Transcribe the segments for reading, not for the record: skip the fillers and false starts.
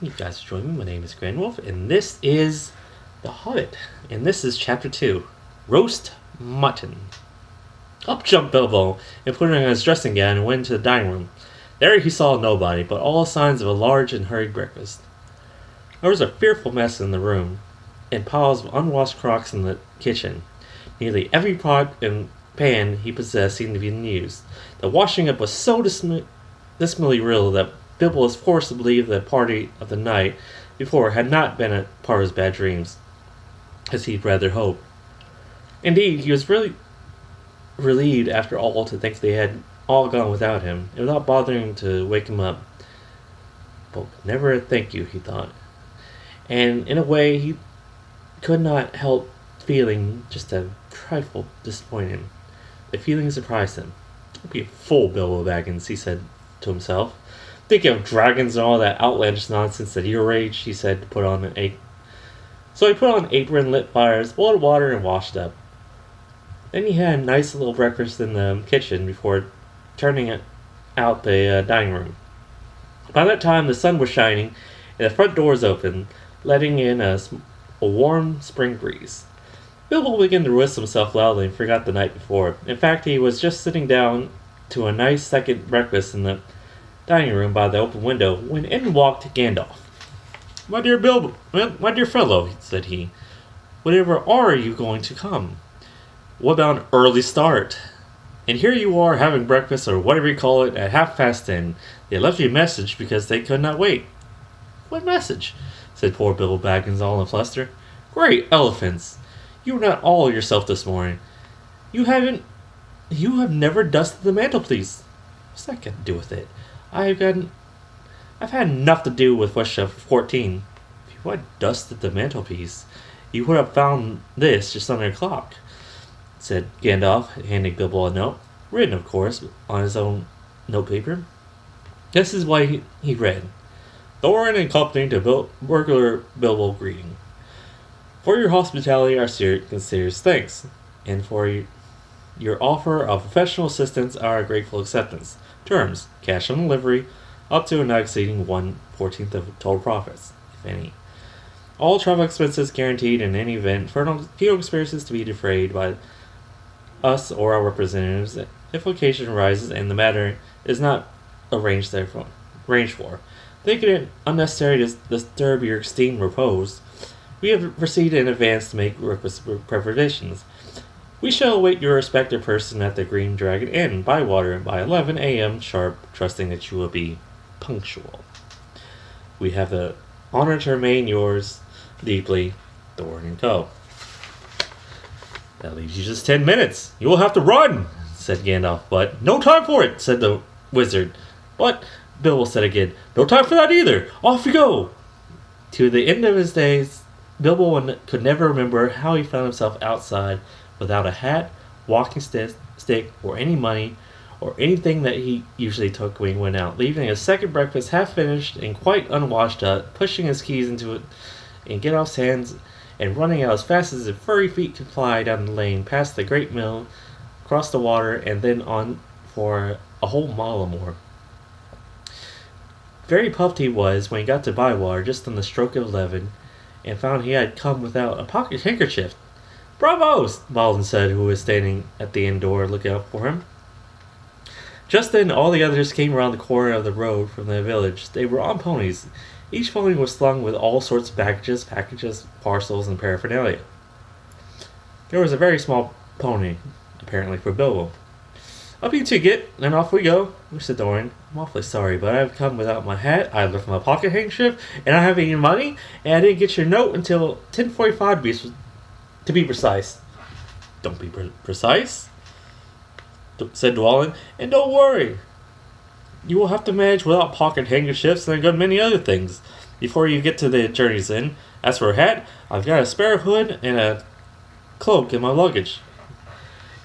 You guys are joining me. My name is Grand Wolf, and this is The Hobbit. And this is Chapter 2 Roast Mutton. Up jumped Bilbo and put on his dressing gown and went into the dining room. There he saw nobody, but all signs of a large and hurried breakfast. There was a fearful mess in the room, and piles of unwashed crocks in the kitchen. Nearly every pot and pan he possessed seemed to be in use. The washing up was so dismally real that Bilbo was forced to believe the party of the night before had not been a part of his bad dreams, as he'd rather hoped. Indeed, he was really relieved after all to think they had all gone without him, and without bothering to wake him up. But never a thank you, he thought. And in a way, he could not help feeling just a trifle disappointed. The feeling surprised him. Don't be a fool, Bilbo Baggins, he said to himself. Thinking of dragons and all that outlandish nonsense at your age, he said to put on an apron. So he put on an apron, lit fires, boiled water, and washed up. Then he had a nice little breakfast in the kitchen before turning out the dining room. By that time, the sun was shining, and the front doors open, letting in a warm spring breeze. Bilbo began to whistle himself loudly and forgot the night before. In fact, he was just sitting down to a nice second breakfast in the dining room by the open window when in walked Gandalf. My dear Bilbo, my dear fellow, said he, whatever are you going to come? What about an early start? And here you are having breakfast, or whatever you call it, at 10:30. They left you a message because they could not wait. What message? Said poor Bilbo Baggins, all in a fluster. Great elephants! You are not all yourself this morning. You have never dusted the mantelpiece. What's that got to do with it? I've had enough to do with Westchester 14. If you had dusted the mantelpiece, you would have found this just under the clock, said Gandalf, handing Bilbo a note, written, of course, on his own notepaper. This is what he read. Thorin and company to burglar Bilbo greeting. For your hospitality, our sincerest thanks, and for your offer of professional assistance, our grateful acceptance. Terms: cash on delivery, up to and not exceeding 1/14 of total profits, if any. All travel expenses guaranteed in any event. Fetal experiences to be defrayed by us or our representatives if occasion arises and the matter is not arranged for. Thinking it unnecessary to disturb your esteemed repose, we have proceeded in advance to make requisite preparations. We shall await your respective person at the Green Dragon Inn, Bywater, by 11 a.m. sharp, trusting that you will be punctual. We have the honor to remain yours deeply, Thorin & Co. That leaves you just 10 minutes. You will have to run, said Gandalf. But no time for it, said the wizard. But, Bilbo said again, no time for that either. Off you go. To the end of his days, Bilbo could never remember how he found himself outside without a hat, walking stick, or any money, or anything that he usually took when he went out, leaving his second breakfast half finished and quite unwashed up, pushing his keys into it in Gandalf's hands, and running out as fast as his furry feet could fly down the lane, past the great mill, across the water, and then on for a whole mile or more. Very puffed he was when he got to Bywater just on the stroke of 11, and found he had come without a pocket handkerchief. Bravo! Baldwin said, who was standing at the inn door looking out for him. Just then all the others came around the corner of the road from the village. They were on ponies. Each pony was slung with all sorts of packages, parcels, and paraphernalia. There was a very small pony, apparently for Bilbo. Up you two get, and off we go, said Thorin. I'm awfully sorry, but I've come without my hat, I left my pocket handkerchief, and I haven't any money, and I didn't get your note until 10:45 to be precise. Don't be precise, said Dwalin, and don't worry. You will have to manage without pocket handkerchiefs and a good many other things before you get to the journey's end. As for a hat, I've got a spare hood and a cloak in my luggage.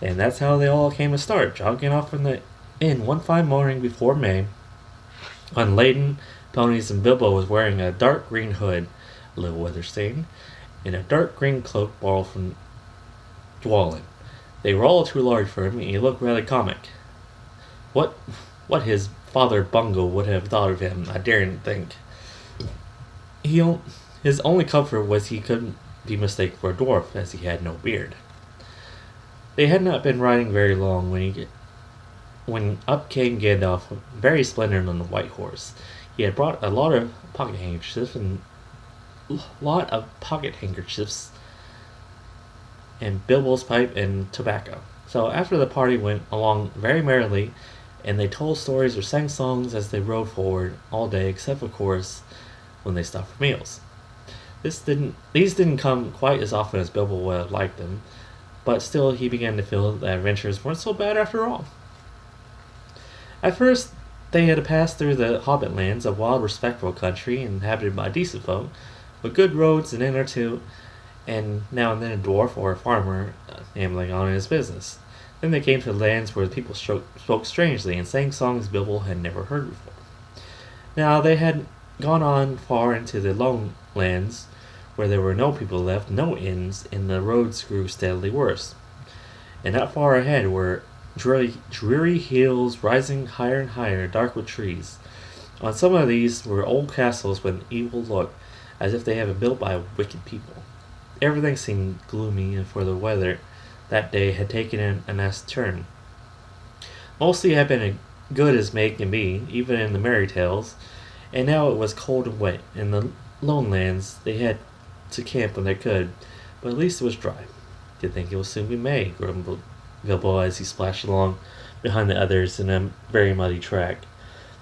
And that's how they all came to start, jogging off from the inn one fine morning before May, on laden ponies, and Bilbo was wearing a dark green hood, a little weather-stained, and a dark green cloak borrowed from Dwalin. They were all too large for him, and he looked rather comic. What his father Bungo would have thought of him, I daren't think. his only comfort was he couldn't be mistaken for a dwarf, as he had no beard. They had not been riding very long when up came Gandalf, very splendid on the white horse. He had brought a lot of pocket handkerchiefs and Bilbo's pipe and tobacco. So after the party went along very merrily, and they told stories or sang songs as they rode forward all day, except of course when they stopped for meals. These didn't come quite as often as Bilbo would have liked them, but still he began to feel that adventures weren't so bad after all. At first, they had to pass through the Hobbit lands, a wild, respectable country inhabited by decent folk, with good roads, an inn or two, and now and then a dwarf or a farmer ambling on his business. Then they came to lands where the people spoke strangely and sang songs Bilbo had never heard before. Now they had gone on far into the lone lands, where there were no people left, no inns, and the roads grew steadily worse. And not far ahead were dreary hills rising higher and higher, dark with trees. On some of these were old castles with an evil look, as if they had been built by wicked people. Everything seemed gloomy, and for the weather that day had taken a nasty turn. Mostly it had been as good as May can be, even in the merry tales, and now it was cold and wet. In the lone lands they had to camp when they could, but at least it was dry. You'd think it will soon be May, grumbled Bilbo as he splashed along behind the others in a very muddy track.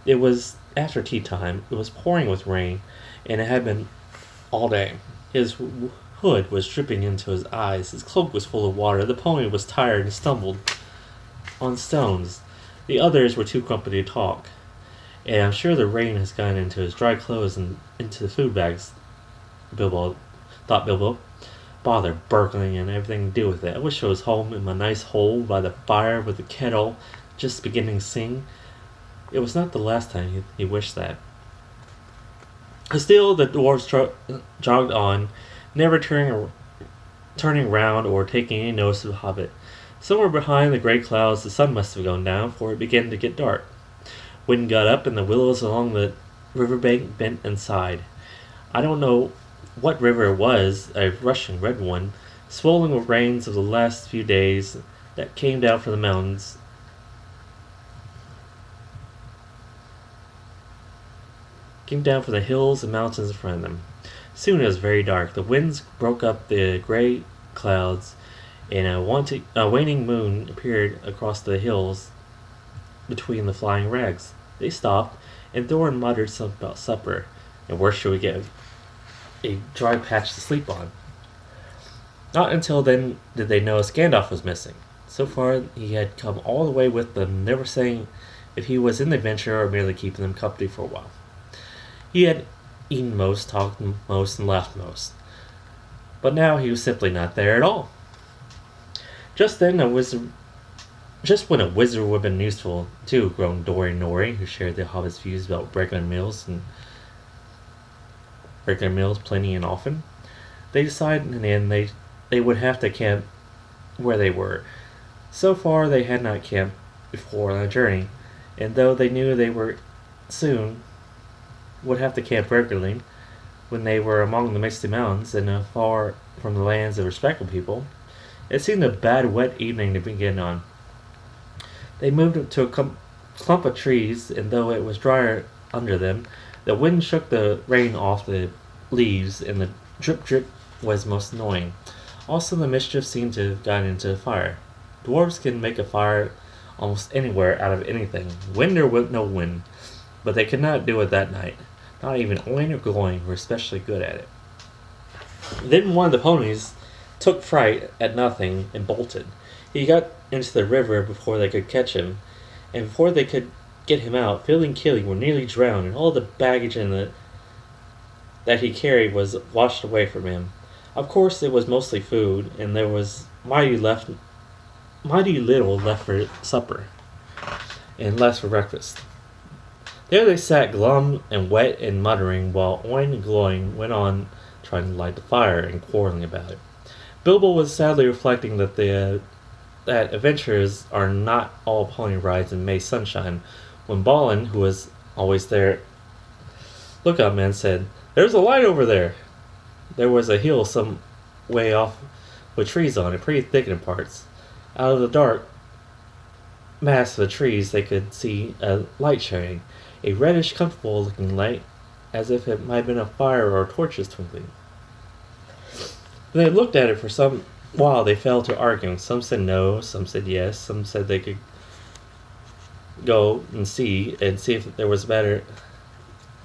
It was after tea time. It was pouring with rain, and it had been all day. His hood was dripping into his eyes. His cloak was full of water. The pony was tired and stumbled on stones. The others were too grumpy to talk, and I'm sure the rain has gotten into his dry clothes and into the food bags. Thought Bilbo. Bother burgling and everything to do with it. I wish I was home in my nice hole by the fire with the kettle just beginning to sing. It was not the last time he wished that. Still, the dwarves jogged on, never turning round or taking any notice of the Hobbit. Somewhere behind the grey clouds the sun must have gone down, for it began to get dark. Wind got up, and the willows along the riverbank bent and sighed. I don't know what river it was, a rushing red one, swollen with rains of the last few days that came down from the mountains. Came down from the hills and mountains in front of them. Soon it was very dark. The winds broke up the grey clouds, and a waning moon appeared across the hills between the flying rags. They stopped, and Thorin muttered something about supper, and where should we get a dry patch to sleep on? Not until then did they notice Gandalf was missing. So far he had come all the way with them, never saying if he was in the adventure or merely keeping them company for a while. He had eaten most, talked most, and laughed most. But now he was simply not there at all. Just when a wizard would have been useful too, groaned Dori and Nori, who shared the Hobbit's views about regular meals plenty and often. They decided in the end they would have to camp where they were. So far they had not camped before on a journey, and though they knew they were soon would have to camp regularly when they were among the Misty Mountains and far from the lands of respectable people, it seemed a bad wet evening to begin on. They moved to a clump of trees, and though it was drier under them, the wind shook the rain off the leaves, and the drip was most annoying. Also, the mischief seemed to have gotten into the fire. Dwarves can make a fire almost anywhere out of anything, wind or no wind, but they could not do it that night. Not even Oin or Gloin were especially good at it. Then one of the ponies took fright at nothing and bolted. He got into the river before they could catch him, and before they could get him out, Phil and Killy were nearly drowned, and all the baggage that he carried was washed away from him. Of course, it was mostly food, and there was mighty little left for supper, and less for breakfast. There they sat, glum and wet and muttering, while Oin and Gloin went on trying to light the fire and quarreling about it. Bilbo was sadly reflecting that adventures are not all pony rides and May sunshine, when Balin, who was always their lookout man, said, There's a light over there. There was a hill some way off with trees on it, pretty thick in parts. Out of the dark mass of the trees, they could see a light shining, a reddish, comfortable looking light, as if it might have been a fire or torches twinkling. When they looked at it for some while, they fell to arguing. Some said no, some said yes, some said they could go and see if there was better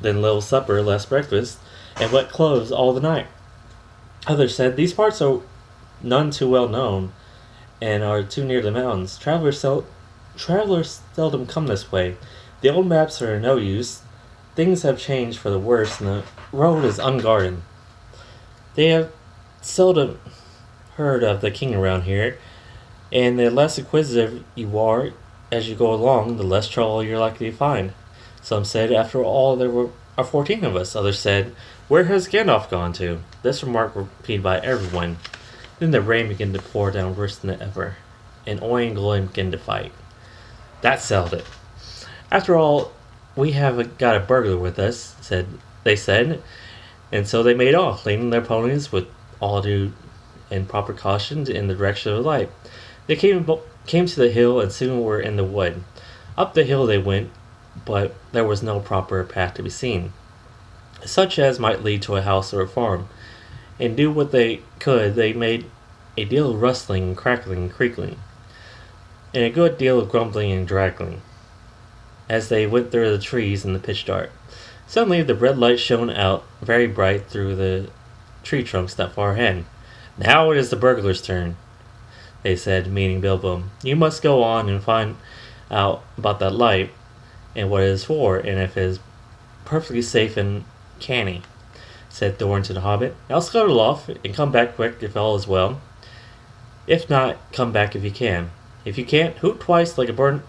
than little supper, less breakfast, and wet clothes all the night. Others said these parts are none too well known and are too near the mountains. Travelers seldom come this way. The old maps are no use. Things have changed for the worse, and the road is unguarded. They have seldom heard of the king around here, and the less inquisitive you are as you go along, the less trouble you're likely to find. Some said, after all, there are 14 of us. Others said, where has Gandalf gone to? This remark was repeated by everyone. Then the rain began to pour down worse than ever, and Oin and Gloin began to fight. That settled it. After all, we have got a burglar with us, they said, and so they made off, leading their ponies with all due and proper caution in the direction of the light. They came to the hill and soon were in the wood. Up the hill they went, but there was no proper path to be seen, such as might lead to a house or a farm. And do what they could, they made a deal of rustling and crackling and creakling, and a good deal of grumbling and draggling, as they went through the trees in the pitch dark. Suddenly the red light shone out very bright through the tree trunks not far ahead. Now it is the burglar's turn, they said, meaning Bilbo. You must go on and find out about that light, and what it is for, and if it is perfectly safe and canny, said Thorin to the Hobbit. Now scuttle off, and come back quick if all is well. If not, come back if you can. If you can't, hoot twice like a barn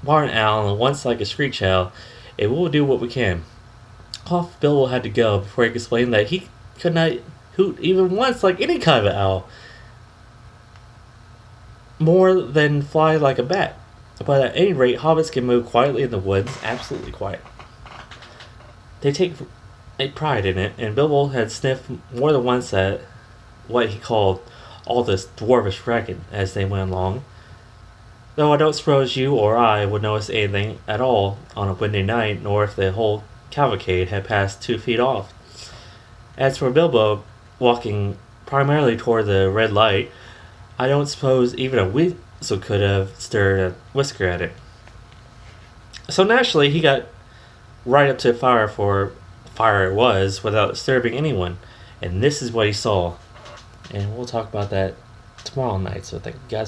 owl and once like a screech owl, and we'll do what we can. Off Bilbo had to go before he could explain that he could not hoot even once like any kind of owl, more than fly like a bat. But at any rate, hobbits can move quietly in the woods, absolutely quiet. They take a pride in it, and Bilbo had sniffed more than once at what he called all this dwarvish racket as they went along, though I don't suppose you or I would notice anything at all on a windy night, nor if the whole cavalcade had passed 2 feet off. As for Bilbo walking primarily toward the red light, I don't suppose even a weasel could have stirred a whisker at it. So naturally he got right up to the fire, for fire it was, without disturbing anyone, and this is what he saw. And we'll talk about that tomorrow night, so thank you guys.